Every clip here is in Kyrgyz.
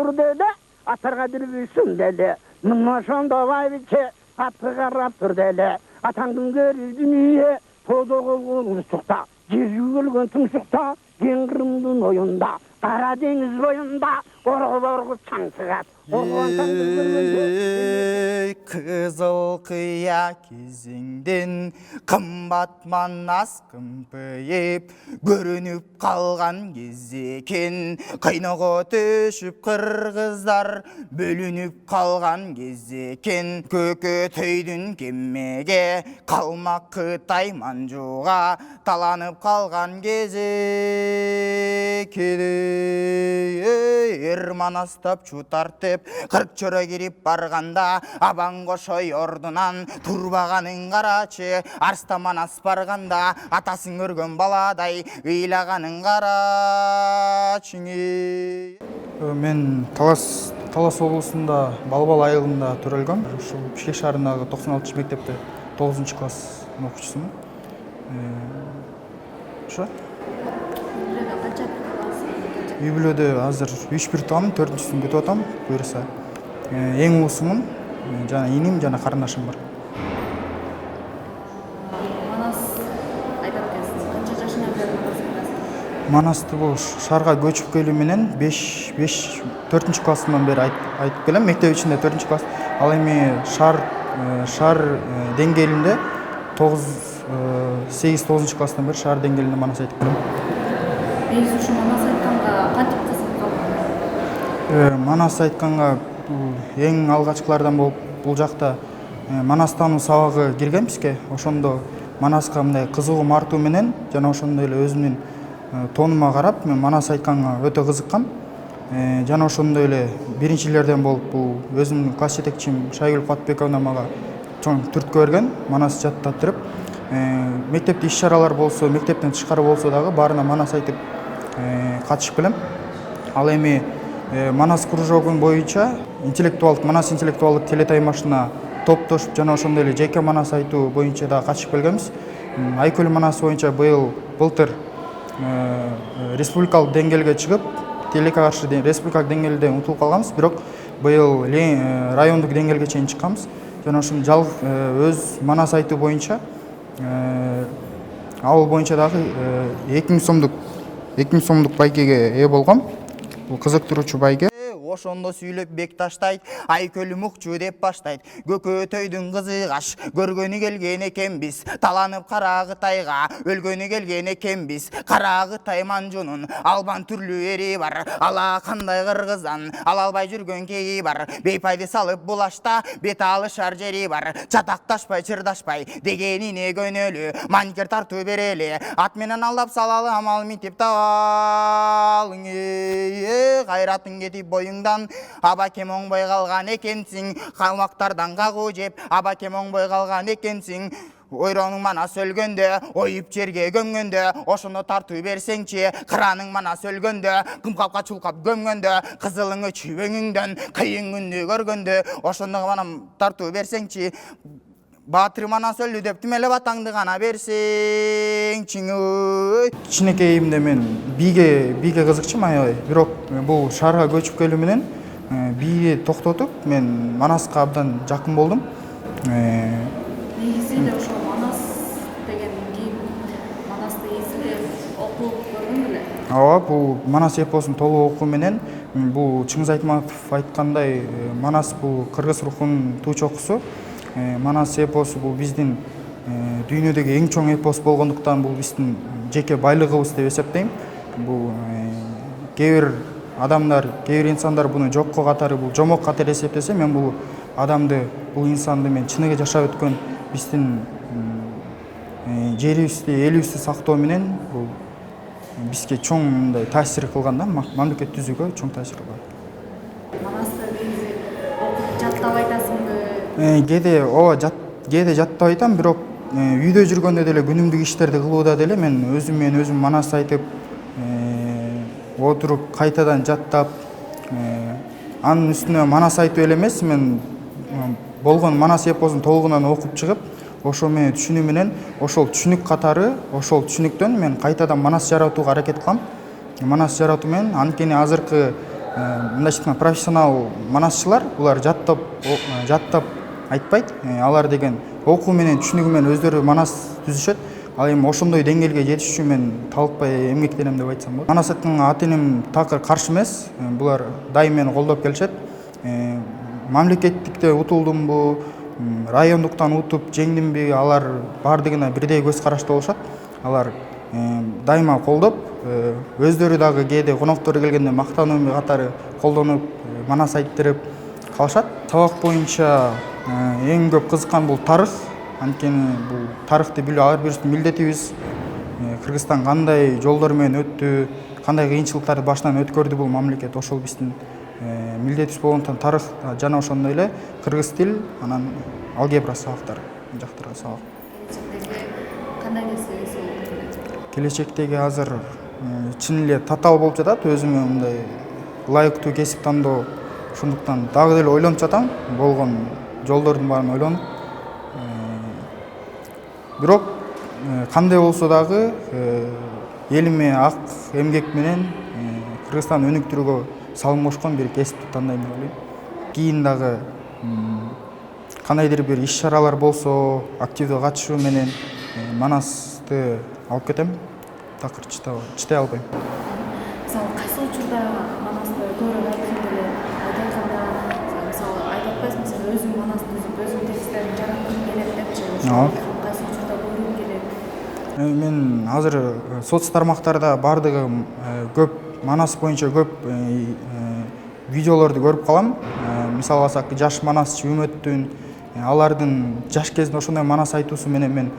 tur dedi. Atarga dirbilsin dedi. Mınma şonda vay biçe atı qarrap tur dedi. Atandın görür dünyaya toda kolgun ustukta. Gezgülgün tımsıkta Gengrimdin oyunda. Kara deniz boyunda Orgu çansıgat. Ey kızıl kıya keziңден kımbat manas kımpıyıp görünüp kalgan gezekin kıynoğu töşüp kırgızlar bölünüp kalgan gezekin kökötöydün kemmege kalmak Kıtay manjuğa talanıp kalgan gezekin Manastap çutartıp kırk çöre girip barganda abangoşoy ordunан турбаганын карачы арстаман ас барганда атасын көргөн баладай ыйлаганын карачы. Мен Талас облысында Балбал айылында төрөлгөм. Ушул Бишкек шаарындагы 96 мектепте 9 класс окуучусумун. Ошо. Үй бүлөдө азыр 3-1 тамын, 4-сүн күтүп атам, буюрса. Эң уусумун, жана иним, жана карындашым бар. Манас айдап келсиз. Канча жашыңан бери Манасты билесиз? Манасты бул шаарга көчүп келүү менен 4 классымдан бери айтып келем. Мектеп ичинде 4 класс. Ал эми шаар деңгээлинде 8-9 класстан бери шаар деңгээлинде манас айтып келем. Биз ушу манас айтканга кантип кызыгып калдыңыз? Манас айтканга эң алгачкылардан болуп бул жакта манас таануу сабагы кирген бизге. Ошондо манаска мындай кызыгуум артуу менен жана ошондой эле өзүмдүн тонума карап мен манас айтканга өтө кызыккам. Жана ошондой эле биринчилерден болуп бул өзүмдүн класс жетекчим Шайгүл Куатбековна мага чоң түрткө берген манас жаттатырып. Мектепте иш-чаралар болсо, мектептен тышкары болсо дагы баарына манас айтып катышып келем. Ал эми манас кружогун боюнча манас интеллектуалдык телетаймашына топтошуп жана ошондой эле жеке манас айтуу боюнча дагы катышып келгенбиз. Айкөл манасы боюнча былтыр республикалык деңгээлге чыгып, тилекке каршы республикалык деңгээлде утулуп калганбыз, бирок быйыл райондук деңгээлге чейин чыкканбыз. Жана ошондо жалгыз өз манас айтуу боюнча ал боюнча дагы 2000 сомдук байгеге ээ болгом. Бул кызыктыруучу байге. Ошондо сүйлөп бек таштайт, Айкөл мукчу деп баштайт. Көкөтөйдүн кызы каш, көргөнү келген экенбиз. Таланып Кара Кытайга, өлгөнү келген экенбиз. Кара Кытай манжунун албан түрлүү ери бар. Ала кандай кыргыздан, ала албай жүргөн кейи бар. Бейпайды салып булашта, бет алышар жери бар. Чатакташпай, чырдашпай, дегенине көнөлү. Манкер тартуу берели, ат менен алдап салалы амал митип табалың. Кайратың кетип боюң абакем оңбой калган экенсиң, калмактардан кагуу жеп абакем оңбой калган экенсиң. Ойронуң манас өлгөндө, оюп жерге көмгөндө, ошону тартуу берсеңчи, кыраның манас өлгөндө, кымкапка чулкап көмгөндө, кызылыңы чүбөңүңдөн, кыйын күндү көргөндө, ошону манам тартуу берсеңчи, Батыр манас өлдү деп тимеле батаңды гана берсең. Кичинекейимде мен бийге кызыкчумун аябай. Бирок бул шаарга көчүп келүү менен бийди токтотуп, мен манаска абдан жакын болдум. Негизи эле ошо манас деген кийим, манасты эзилеп окуп көргөн беле? Ооба, бул манас эпосун толук окуу менен бул Чыңгыз Айтматов айткандай манас бул кыргыз рухунун туу чокусу. Манас эпосу бул биздин дүйнөдөгү эң чоң эпос болгондуктан бул биздин жеке байлыгыбыз деп эсептейм. Бул кээ бир инсандар буну жокко катары, бул жомок катары эсептесе, мен бул инсанды мен чыныгы жашап өткөн биздин жерибизди, элибизди сактоо менен бул бизге чоң мындай таасир кылган да, мамлекет түзүүгө чоң таасир кылган. Манасты негизи окуп жаттап айтасыңбы? Кээде жаттап айтам, бирок үйдө жүргөндө деле күнүмдүк иштерди кылууда деле мен өзүм манас айтып, отуруп кайтадан жаттап, анын үстүнө манас айтуу эле эмес, мен болгон манас эпосун толугунан окуп чыгып, ошо мени түшүнүү менен, ошол түшүнүк катары, ошол түшүнүктөн мен кайтадан манас жаратууга аракет кылам. Манас жаратуу менен анткени азыркы мындайча айтканда профессионал манасчылар булар жаттап айтпайт. Алар деген окуу менен түшүнүгү менен өздөрү манас түзүшөт. Ал эми ошондой деңгээлге жетиш үчүн мен талыкпай эмгектенем деп айтсам болот. Манас айтканга ата энем такыр каршы эмес. Булар дайым мени колдоп келишет. Мамлекеттикте утулдумбу, райондуктан утуп жеңдимби, алар баардыгына бирдей көз карашта болушат. Алар дайыма колдоп, өздөрү дагы кээде коноктору келгенде мактануу катары колдонуп, манас айттырып калышат. Сабак боюнча эң көп кызыккан бул тарых. Анткени бул тарыхты билүү ар бирибиздин милдетибиз. Кыргызстан кандай жолдор менен өттү, кандай кыйынчылыктарды башынан өткөрдү бул мамлекет, ошол биздин милдетибиз болгондуктан тарых жана ошондой эле кыргыз тил, анан алгебра сабактары жактырган сабак. Келечектеги кандай нерсе болот? Келечектеги азыр чын эле татаал болуп жатат. Өзүмө мындай ылайыктуу кесип тандоо, ошондуктан дагы деле ойлонуп жатам. Болгон жолдордун баарын ойлонуп. Бирок кандай болсо дагы элиме ак эмгек менен Кыргызстан өнүктүрүүгө салым кошкон бир кесипти тандайм деп ойлойм. Кийин дагы кандайдыр бир иш-чаралар болсо, активдүү катышуу менен манасты алып кетем. Такыр чытай албайм. Мисалы кайсы учурда манасты көрүп айтканда эле айтканда мисалы айтып атпайсыңбы, сен өзүң манас түзүп, өзүң тексттерин жараткың келет депчи. Кайсы учурда көргүң келет? Мен азыр соц тармактарда баардыгы көп манас боюнча көп видеолорду көрүп калам. Мисалы алсак, жаш манасчы Үмөттүн алардын жаш кезинде ошондой манас айтуусу менен мен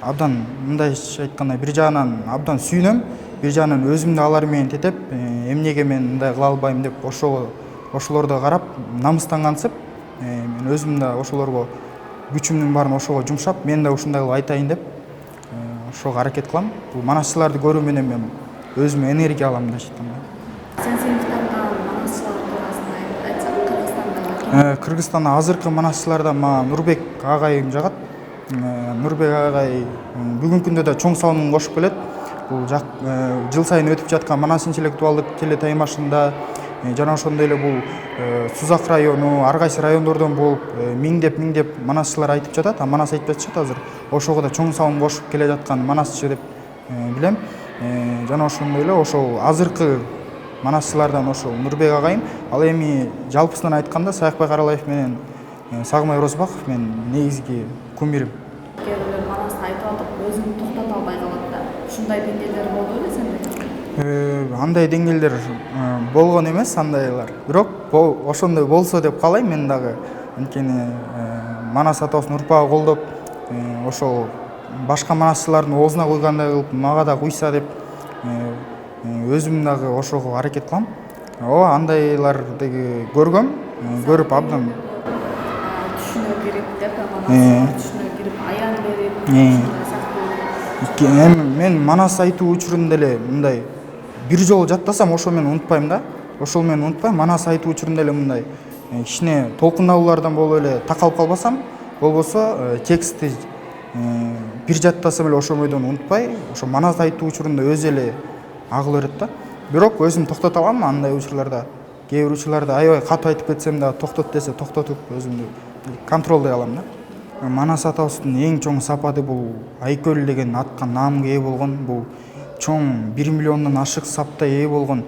абдан мындайча айтканда бир жагынан абдан сүйүнөм, бир жагынан өзүмдү алар менен тетеп, эмнеге мен мындай кыла албайм деп ошолорду карап намыстангансып, мен өзүм да ошолорго күчүмдүн баарын ошого жумшап, мен да ушундай кылып айтайын деп ошого аракет кылам. Бул манасчыларды көрүү менен мен өзүмө энергия алам мындайча айтканда. Сен танган манасчылар туурасында айтсак, Кыргызстанда азыркы манасчыларда мага Нурбек агайым жагат. Нурбек агай бүгүнкү күндө да чоң салымын кошуп келет. Бул жыл сайын өтүп жаткан манас интеллектуалдык телетаймашында жана ошондой эле бул Сузак району, ар кайсы райондордон болуп миңдеп манасчылар айтып жатат, манас айтып жатышат азыр. Ошого да чоң салым кошуп келе жаткан манасчы деп билем. Жана ошондой эле ошол азыркы манасчылардан ошол Нурбек агайым. Ал эми жалпысынан айтканда Саякбай Каралаев менен Сагымай Орозбаков мен негизги кумирим. Кээ бирөө манасты айтып атып, өзүн токтото албай калат да. Ушундай деңгээлдер болду беле сенде? Андай деңгээлдер болгон эмес, андайлар. Бирок ошондой болсо деп каалайм мен дагы. Анткени манас атабыздын урпагы колдоп, ошол башка манасчылардын оозуна куйгандай кылып, мага да куйса деп өзүм дагы ошого аракет кылам. Андайларды көргөм, көрүп абдан түшүнө кирип деп, манас түшүнө кирип, аян берип, мен манас айтуу учурунда эле мындай бир жолу жаттасам, ошол менен унутпайм да. Ошол менен унутпайм. Манас айтуу учурунда эле мындай кичине толкундалуулардан болуп эле такалып калбасам, болбосо текстти бир жаттасам эле ошол бойдон унутпай, ошо манас айтуу учурунда өзү эле агыла берет да. Бирок өзүм токтото алам андай учурларда. Кээ бир учурларда аябай катуу айтып кетсем да токтот десе токтотуп өзүмдү контролдой алам да. Манас атабыздын эң чоң сапаты бул Айкөл деген атка наамга ээ болгон, бул чоң 1 миллиондон ашык сапта ээ болгон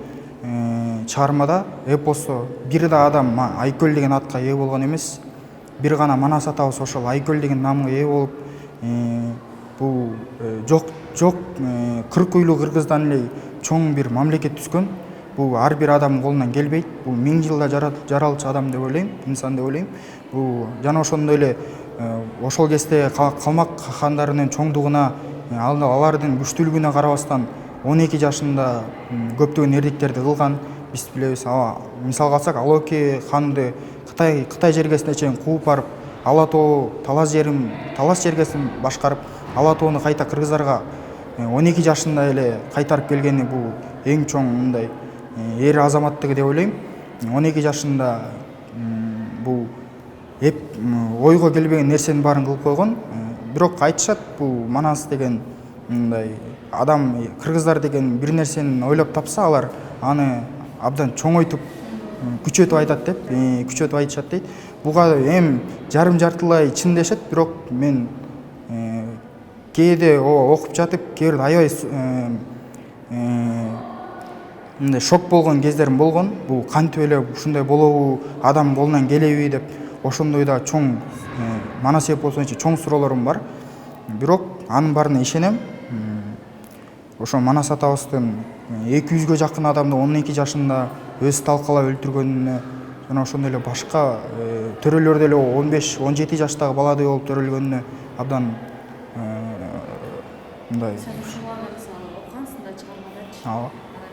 чыгармада эпосто бир да адам Айкөл деген атка ээ болгон эмес. Бир гана Манас атабыз ошол Айкөл деген наамга ээ болуп, бул жок 40 уйлуу Кыргыздан эле чоң бир мамлекет түзгөн. Бул ар бир адамдын колунан келбейт. Бул 1000 жылда жаралчу адам деп ойлойм, инсан деп ойлойм. Бул жана ошондой эле ошол кезде калмак хандарынын чоңдугуна, алардын күчтүүлүгүнө карабастан 12 жашында көптөгөн эрдиктерди кылган. Биз билебиз, мисалга алсак, Алоке ханды Кытай жергесине чейин кууп барып, Ала тоо талас жергесин башкарып, Ала тоону кайта кыргыздарга 12 жашында эле кайтарып келгени бул эң чоң мындай эр азаматтыгы деп ойлойм. 12 жашында бул ойго келбеген нерсенин баарын кылып койгон. Бирок айтышат, бул Манас деген мындай адам, кыргыздар деген бир нерсени ойлоп тапса, алар аны абдан чоңойтуп күчөтүп айтат деп күчөтүп айтышат дейт. Буга эм жарым жартылай чын дешет, бирок мен кээде окуп жатып кээ бир аябай мындай шок болгон кездерим болгон. Бул кантип эле ушундай болобу, адам колунан келеби деп ошондой да чоң Манас эпосунча чоң суроолорум бар. Бирок анын баарына ишенем. Ошо Манас атабыздын 200гө жакын адамды 12 жашында өз талкалап өлтүргөнүнө жана ошондой эле башка төрөлөр деле 15-17 жаштагы баладай болуп төрөлгөнүнө абдан мындай Сен ушуларга мисалы окугансың да чыгармада. ооба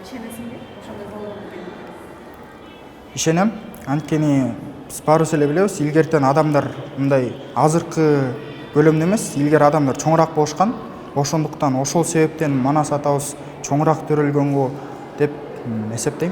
Ишенесиңби? Ошондой болгону деп. ишенем. Анткени биз баарыбыз эле билебиз, илгертен адамдар мындай азыркы көлөмдө эмес, илгери адамдар чоңураак болушкан. Ошондуктан ошол себептен Манас атабыз чоңураак төрөлгөнгө деп эсептейм.